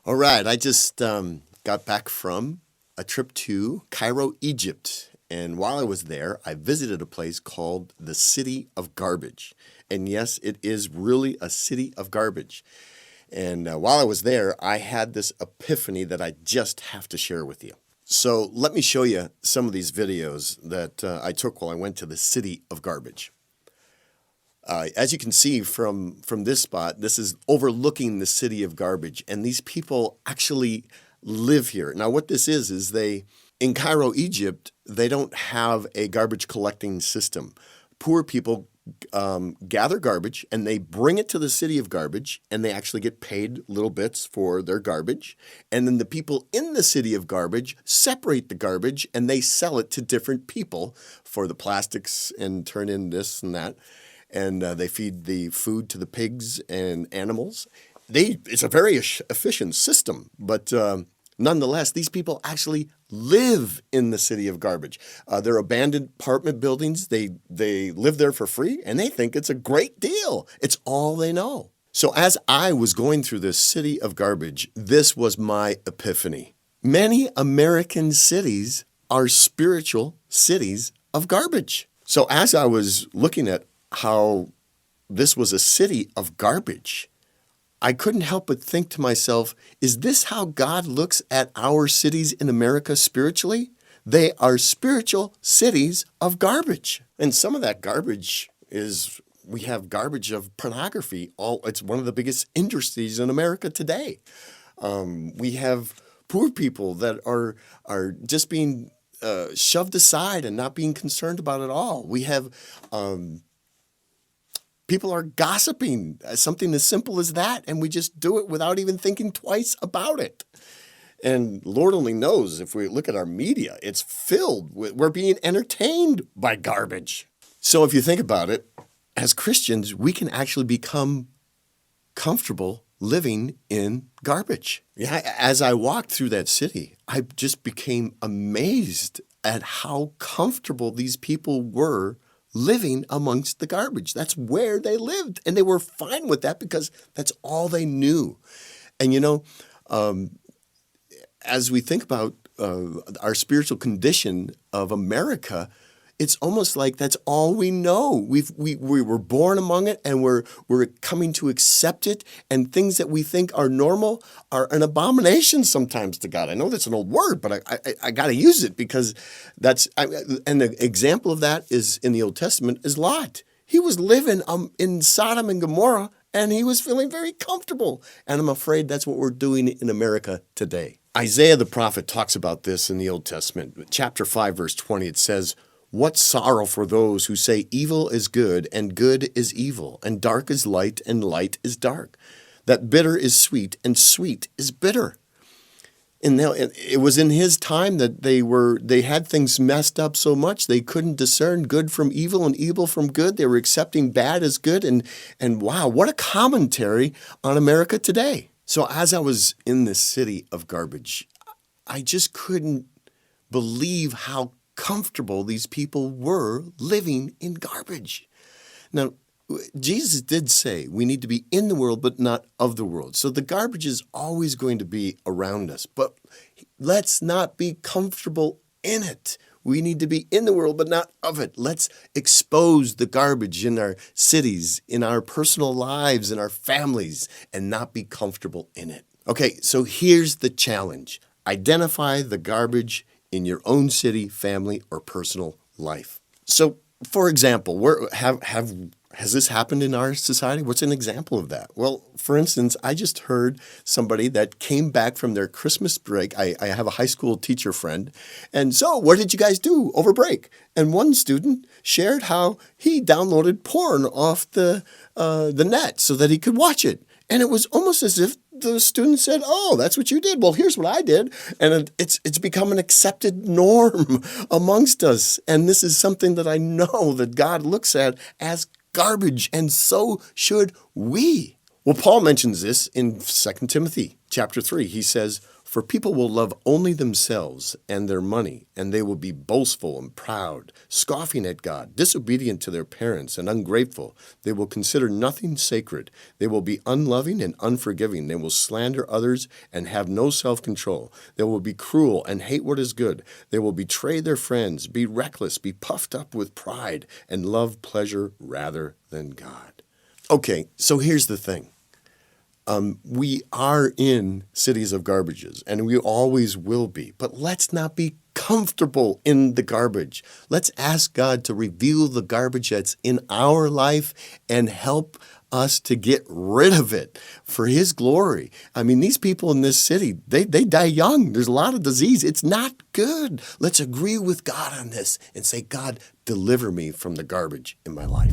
All right, I just got back from a trip to Cairo, Egypt. And while I was there, I visited a place called the City of Garbage. And yes, it is really a city of garbage. And while I was there, I had this epiphany that I just have to share with you. So let me show you some of these videos that I took while I went to the City of Garbage. As you can see from this spot, this is overlooking the City of Garbage, and these people actually live here. Now, what this is in Cairo, Egypt, they don't have a garbage collecting system. Poor people gather garbage and they bring it to the City of Garbage, and they actually get paid little bits for their garbage. And then the people in the City of Garbage separate the garbage and they sell it to different people for the plastics and turn in this and that. And they feed the food to the pigs and animals. It's a very efficient system, but nonetheless, these people actually live in the City of Garbage. They're abandoned apartment buildings. They live there for free, and they think it's a great deal. It's all they know. So as I was going through this City of Garbage, this was my epiphany. Many American cities are spiritual cities of garbage. So as I was looking at how this was a city of garbage, I couldn't help but think to myself, is this how God looks at our cities in America spiritually? They are spiritual cities of garbage. And some of that garbage is, we have garbage of pornography. It's one of the biggest industries in America today. We have poor people that are just being shoved aside and not being concerned about it all. We have people are gossiping, something as simple as that, and we just do it without even thinking twice about it. And Lord only knows, if we look at our media, it's filled with, we're being entertained by garbage. So if you think about it, as Christians, we can actually become comfortable living in garbage. Yeah, as I walked through that city, I just became amazed at how comfortable these people were living amongst the garbage. That's where they lived, and they were fine with that because that's all they knew. And as we think about our spiritual condition of America, it's almost like that's all we know. We were born among it, and we're coming to accept it. And things that we think are normal are an abomination sometimes to God. I know that's an old word, but I got to use it because and the example of that is in the Old Testament is Lot. He was living in Sodom and Gomorrah, and he was feeling very comfortable. And I'm afraid that's what we're doing in America today. Isaiah the prophet talks about this in the Old Testament. Chapter 5, verse 20, it says, "What sorrow for those who say evil is good and good is evil, and dark is light and light is dark. That bitter is sweet and sweet is bitter." And now it was in his time that they had things messed up so much they couldn't discern good from evil and evil from good. They were accepting bad as good, and wow, what a commentary on America today. So as I was in this city of garbage, I just couldn't believe how comfortable these people were living in garbage. Now, Jesus did say we need to be in the world, but not of the world. So the garbage is always going to be around us, but let's not be comfortable in it. We need to be in the world, but not of it. Let's expose the garbage in our cities, in our personal lives, in our families, and not be comfortable in it. Okay, so here's the challenge. Identify the garbage in your own city, family, or personal life. So, for example, has this happened in our society? What's an example of that? Well, for instance, I just heard somebody that came back from their Christmas break. I have a high school teacher friend. And so what did you guys do over break? And one student shared how he downloaded porn off the net so that he could watch it. And it was almost as if the student said, "Oh, that's what you did. Well, here's what I did." And it's become an accepted norm amongst us. And this is something that I know that God looks at as garbage, and so should we. Well, Paul mentions this in 2 Timothy chapter 3. He says, For people will love only themselves and their money, and they will be boastful and proud, scoffing at God, disobedient to their parents, and ungrateful. They will consider nothing sacred. They will be unloving and unforgiving. They will slander others and have no self-control. They will be cruel and hate what is good. They will betray their friends, be reckless, be puffed up with pride, and love pleasure rather than God. Okay, so here's the thing. We are in cities of garbages, and we always will be. But let's not be comfortable in the garbage. Let's ask God to reveal the garbage that's in our life and help us to get rid of it for His glory. I mean, these people in this city, they die young. There's a lot of disease. It's not good. Let's agree with God on this and say, God, deliver me from the garbage in my life.